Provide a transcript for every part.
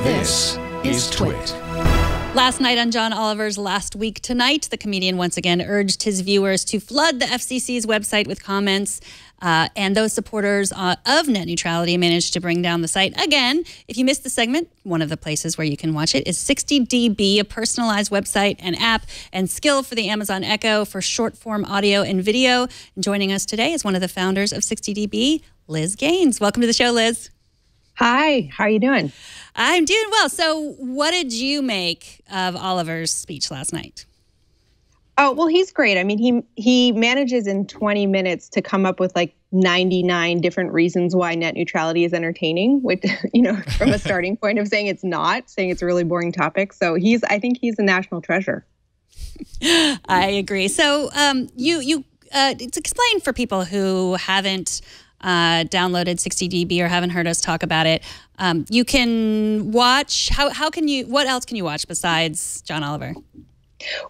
This is TWiT. Last night on John Oliver's Last Week Tonight, the comedian once again urged his viewers to flood the FCC's website with comments, and those supporters of net neutrality managed to bring down the site again. If you missed the segment, one of the places where you can watch it is 60dB, a personalized website and app and skill for the Amazon Echo for short-form audio and video. And joining us today is one of the founders of 60dB, Liz Gannes. Welcome to the show, Liz. Hi, how are you doing? I'm doing well. So what did you make of Oliver's speech last night? Oh, well, he's great. I mean, he manages in 20 minutes to come up with like 99 different reasons why net neutrality is entertaining, which, you know, from a starting point of saying it's not, saying it's a really boring topic. So I think he's a national treasure. I agree. So you explain for people who haven't downloaded 60dB or haven't heard us talk about it. You can watch, what else can you watch besides John Oliver?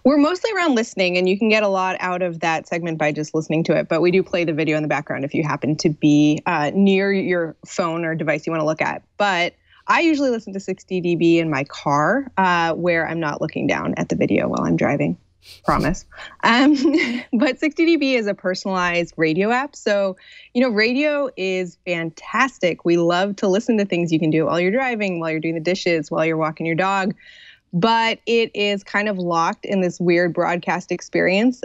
We're mostly around listening, and you can get a lot out of that segment by just listening to it. But we do play the video in the background if you happen to be near your phone or device you want to look at. But I usually listen to 60dB in my car where I'm not looking down at the video while I'm driving. Promise. But 60dB is a personalized radio app. So, you know, radio is fantastic. We love to listen to things you can do while you're driving, while you're doing the dishes, while you're walking your dog. But it is kind of locked in this weird broadcast experience,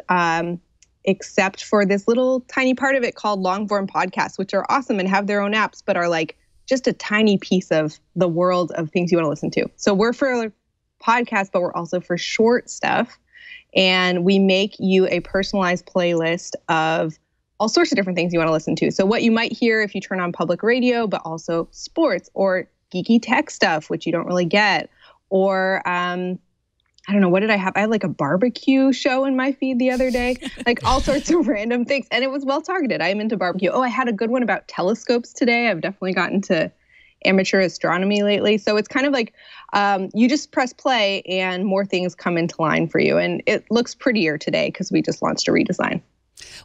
except for this little tiny part of it called long-form podcasts, which are awesome and have their own apps, but are like just a tiny piece of the world of things you want to listen to. So we're for podcasts, but we're also for short stuff. And we make you a personalized playlist of all sorts of different things you want to listen to. So what you might hear if you turn on public radio, but also sports or geeky tech stuff, which you don't really get. Or, I don't know, what did I have? I had like a barbecue show in my feed the other day, like all sorts of random things. And it was well targeted. I'm into barbecue. Oh, I had a good one about telescopes today. I've definitely gotten to amateur astronomy lately. So it's kind of like you just press play and more things come into line for you. And it looks prettier today because we just launched a redesign.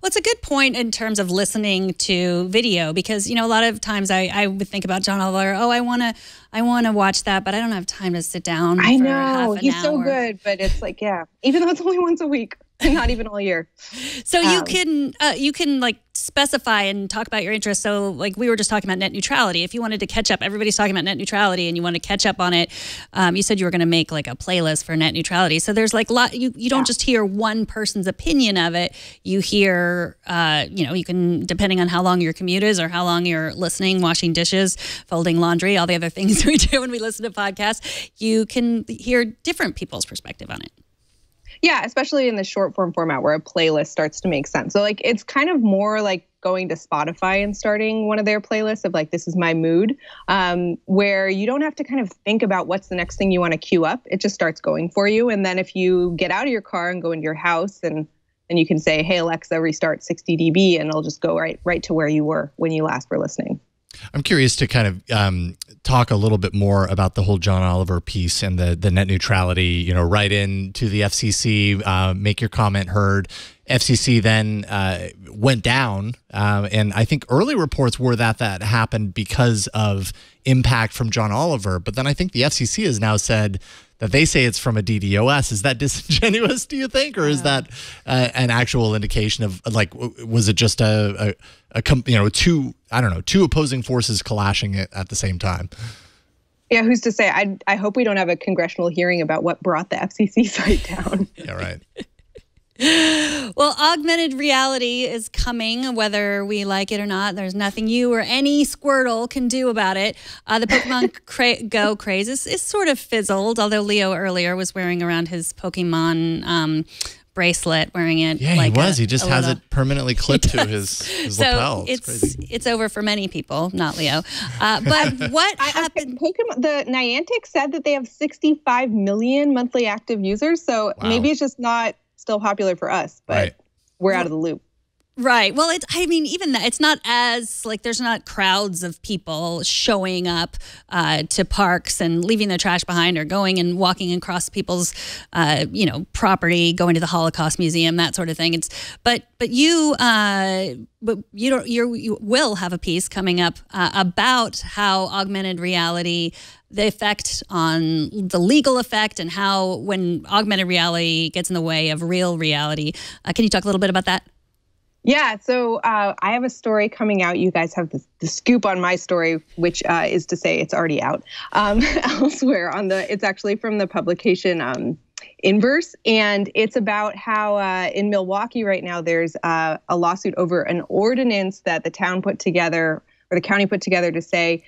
Well, it's a good point in terms of listening to video because, you know, a lot of times I would think about John Oliver. Oh, I want to watch that, but I don't have time to sit down. I know he's so good, but it's like, yeah, even though it's only once a week. Not even all year. So you can like specify and talk about your interests. So like we were just talking about net neutrality. If you wanted to catch up, everybody's talking about net neutrality and you want to catch up on it. You said you were going to make like a playlist for net neutrality. So there's like you don't just hear one person's opinion of it. You hear, you know, you can, depending on how long your commute is or how long you're listening, washing dishes, folding laundry, all the other things we do when we listen to podcasts, you can hear different people's perspective on it. Yeah, especially in the short form format where a playlist starts to make sense. So like it's kind of more like going to Spotify and starting one of their playlists of like, this is my mood, where you don't have to kind of think about what's the next thing you want to queue up. It just starts going for you. And then if you get out of your car and go into your house and you can say, hey, Alexa, restart 60dB, and it'll just go right to where you were when you last were listening. I'm curious to kind of talk a little bit more about the whole John Oliver piece and the net neutrality, you know, write in to the FCC, make your comment heard. FCC then went down, and I think early reports were that happened because of impact from John Oliver. But then I think the FCC has now said that they say it's from a DDoS. Is that disingenuous, do you think? Or is that an actual indication of, like, was it just two opposing forces clashing at the same time? Yeah, who's to say? I hope we don't have a congressional hearing about what brought the FCC site down. Yeah, right. Well, augmented reality is coming, whether we like it or not. There's nothing you or any Squirtle can do about it. The Pokemon Go craze is sort of fizzled, although Leo earlier was wearing around his Pokemon bracelet, wearing it. Yeah, like he was. He just has it permanently clipped to his lapel. It's over for many people, not Leo. But what happened? Pokemon, the Niantic said that they have 65 million monthly active users. So maybe it's just not still popular for us, but we're out of the loop. Right. Well, I mean, even that, it's not as like there's not crowds of people showing up to parks and leaving their trash behind or going and walking across people's, property, going to the Holocaust Museum, that sort of thing. But you will have a piece coming up about how augmented reality, the effect on the legal effect, and how when augmented reality gets in the way of real reality. Can you talk a little bit about that? Yeah, so I have a story coming out. You guys have the scoop on my story, which is to say it's already out elsewhere. It's actually from the publication Inverse, and it's about how in Milwaukee right now there's a lawsuit over an ordinance that the town put together, or the county put together, to say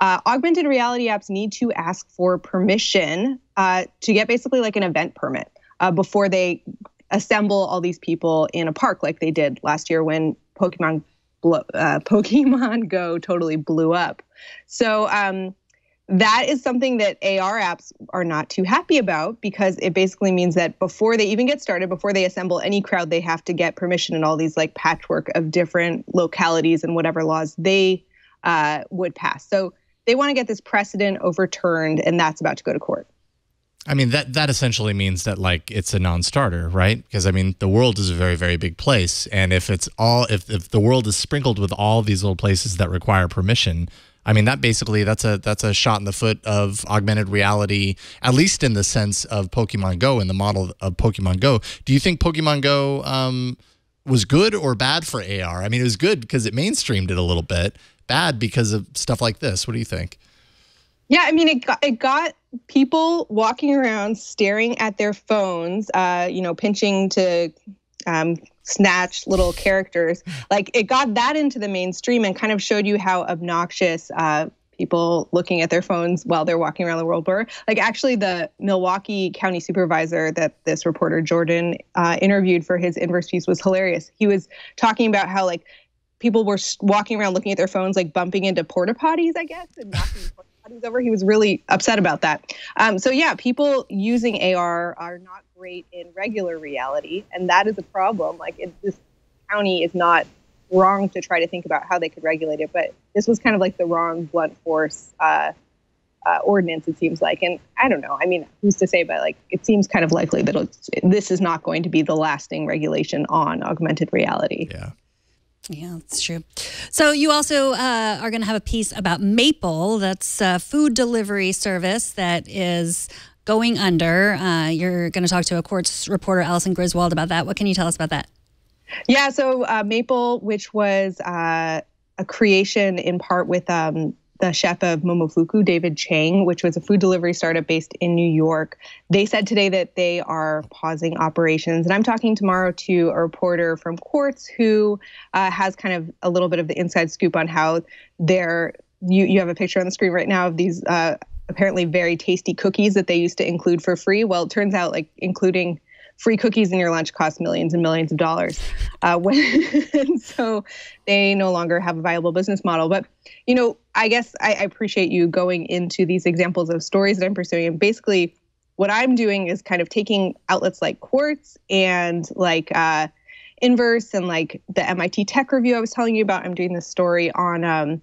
augmented reality apps need to ask for permission to get basically like an event permit before they assemble all these people in a park like they did last year when Pokemon Go totally blew up. So that is something that AR apps are not too happy about, because it basically means that before they even get started, before they assemble any crowd, they have to get permission in all these like patchwork of different localities and whatever laws they would pass. So they want to get this precedent overturned, and that's about to go to court. I mean, that essentially means that like it's a non-starter, right? Because I mean, the world is a very, very big place, and if the world is sprinkled with all these little places that require permission, I mean, that's a shot in the foot of augmented reality, at least in the sense of Pokemon Go and the model of Pokemon Go. Do you think Pokemon Go was good or bad for AR? I mean, it was good because it mainstreamed it a little bit. Bad because of stuff like this. What do you think? Yeah, I mean, it got people walking around staring at their phones, pinching to snatch little characters. Like, it got that into the mainstream and kind of showed you how obnoxious people looking at their phones while they're walking around the world were. Like, actually, the Milwaukee County supervisor that this reporter Jordan interviewed for his Inverse piece was hilarious. He was talking about how like people were walking around looking at their phones, like bumping into porta potties, I guess, and knocking porta potties over. He was really upset about that. So yeah, people using AR are not great in regular reality, and that is a problem. Like, this county is not wrong to try to think about how they could regulate it, but this was kind of like the wrong blunt force ordinance, it seems like. And I don't know. I mean, who's to say, but like, it seems kind of likely that this is not going to be the lasting regulation on augmented reality. Yeah. Yeah, that's true. So you also are going to have a piece about Maple. That's a food delivery service that is going under. You're going to talk to a Quartz reporter, Allison Griswold, about that. What can you tell us about that? Yeah, so Maple, which was a creation in part with the chef of Momofuku, David Chang, which was a food delivery startup based in New York. They said today that they are pausing operations. And I'm talking tomorrow to a reporter from Quartz who has kind of a little bit of the inside scoop on how you have a picture on the screen right now of these apparently very tasty cookies that they used to include for free. Well, it turns out like including free cookies in your lunch costs millions and millions of dollars. So they no longer have a viable business model. But, I guess I appreciate you going into these examples of stories that I'm pursuing. And basically what I'm doing is kind of taking outlets like Quartz and like Inverse and like the MIT Tech Review I was telling you about. I'm doing this story on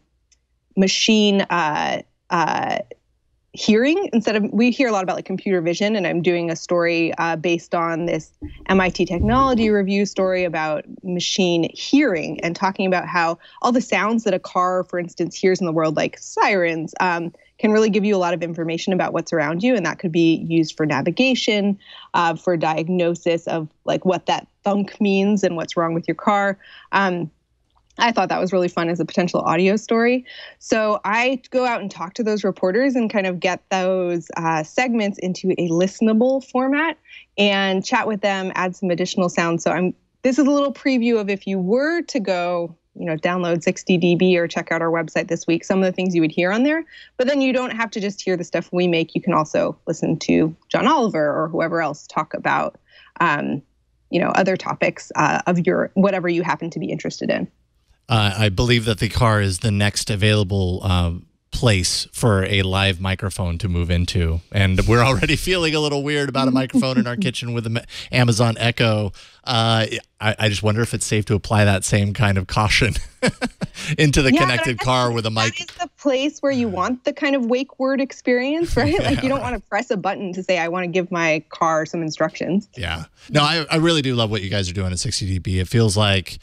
machine hearing we hear a lot about like computer vision, and I'm doing a story based on this MIT Technology Review story about machine hearing, and talking about how all the sounds that a car, for instance, hears in the world, like sirens, can really give you a lot of information about what's around you, and that could be used for navigation, for diagnosis of like what that thunk means and what's wrong with your car. I thought that was really fun as a potential audio story. So I go out and talk to those reporters and kind of get those segments into a listenable format and chat with them, add some additional sounds. So this is a little preview of if you were to go, download 60dB or check out our website this week, some of the things you would hear on there. But then you don't have to just hear the stuff we make. You can also listen to John Oliver or whoever else talk about, other topics of your whatever you happen to be interested in. I believe that the car is the next available place for a live microphone to move into. And we're already feeling a little weird about a microphone in our kitchen with the Amazon Echo. I just wonder if it's safe to apply that same kind of caution into the connected car with a mic. That is the place where you want the kind of wake word experience, right? Like you don't want to press a button to say, I want to give my car some instructions. Yeah. No, I really do love what you guys are doing at 60dB. It feels like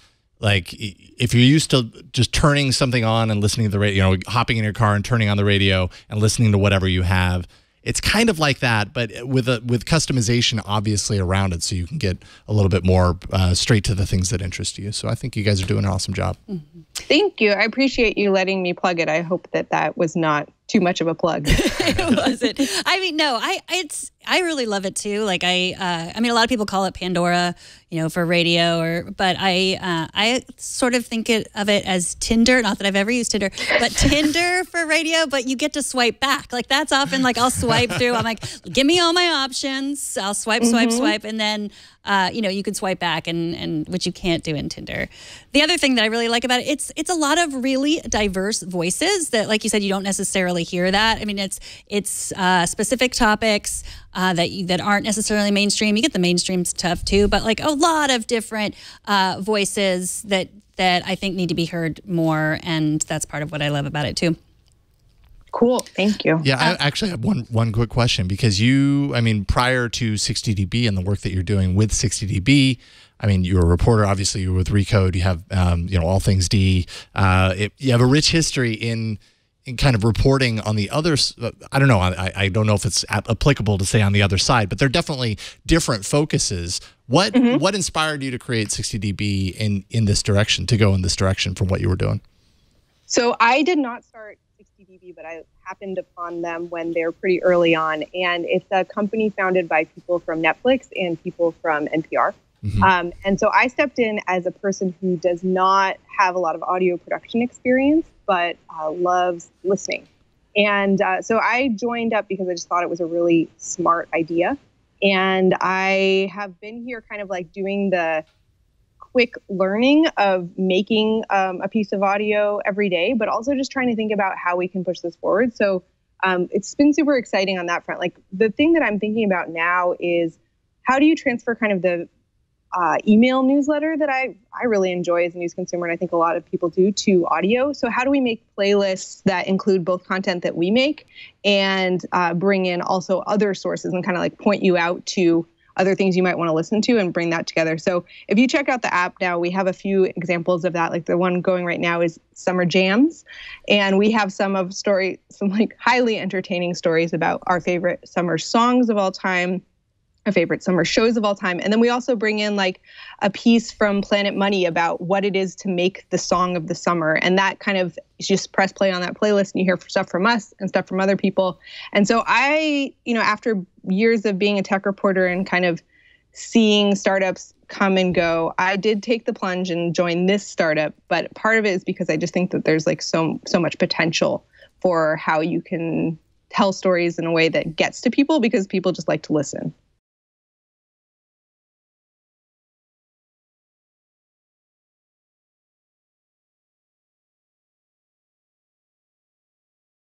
if you're used to just turning something on and listening to the radio, hopping in your car and turning on the radio and listening to whatever you have, it's kind of like that, but with customization obviously around it, so you can get a little bit more straight to the things that interest you. So I think you guys are doing an awesome job. Mm-hmm. Thank you. I appreciate you letting me plug it. I hope that was not too much of a plug. It wasn't. I mean, no, I really love it too. Like I mean, a lot of people call it Pandora, for radio, but I sort of think of it as Tinder. Not that I've ever used Tinder, but Tinder for radio. But you get to swipe back. Like that's often like I'll swipe through. I'm like, give me all my options. I'll swipe, and then you can swipe back, and which you can't do in Tinder. The other thing that I really like about it, it's a lot of really diverse voices that, like you said, you don't necessarily hear that. I mean, it's specific topics that aren't necessarily mainstream. You get the mainstream stuff too, but like a lot of different voices that I think need to be heard more, and that's part of what I love about it too. Cool. Thank you. Yeah, I actually have one quick question, because prior to 60dB and the work that you're doing with 60dB, you're a reporter, obviously you're with Recode, you have, All Things D. You have a rich history in kind of reporting on the other, I don't know, I don't know if it's applicable to say on the other side, but they're definitely different focuses. What inspired you to create 60dB in this direction, to go in this direction from what you were doing? So I did not start 60dB, but I happened upon them when they were pretty early on. And it's a company founded by people from Netflix and people from NPR. Mm-hmm. And so I stepped in as a person who does not have a lot of audio production experience, but loves listening. And so I joined up because I just thought it was a really smart idea. And I have been here kind of like doing the quick learning of making a piece of audio every day, but also just trying to think about how we can push this forward. So it's been super exciting on that front. Like the thing that I'm thinking about now is how do you transfer kind of the email newsletter that I really enjoy as a news consumer, and I think a lot of people do, to audio. So how do we make playlists that include both content that we make and bring in also other sources and kind of like point you out to other things you might want to listen to and bring that together. So if you check out the app now, we have a few examples of that. Like the one going right now is Summer Jams. And we have some like highly entertaining stories about our favorite summer songs of all time, our favorite summer shows of all time. And then we also bring in like a piece from Planet Money about what it is to make the song of the summer. And that kind of, you just press play on that playlist and you hear stuff from us and stuff from other people. And so I, after years of being a tech reporter and kind of seeing startups come and go, I did take the plunge and join this startup. But part of it is because I just think that there's like so much potential for how you can tell stories in a way that gets to people, because people just like to listen.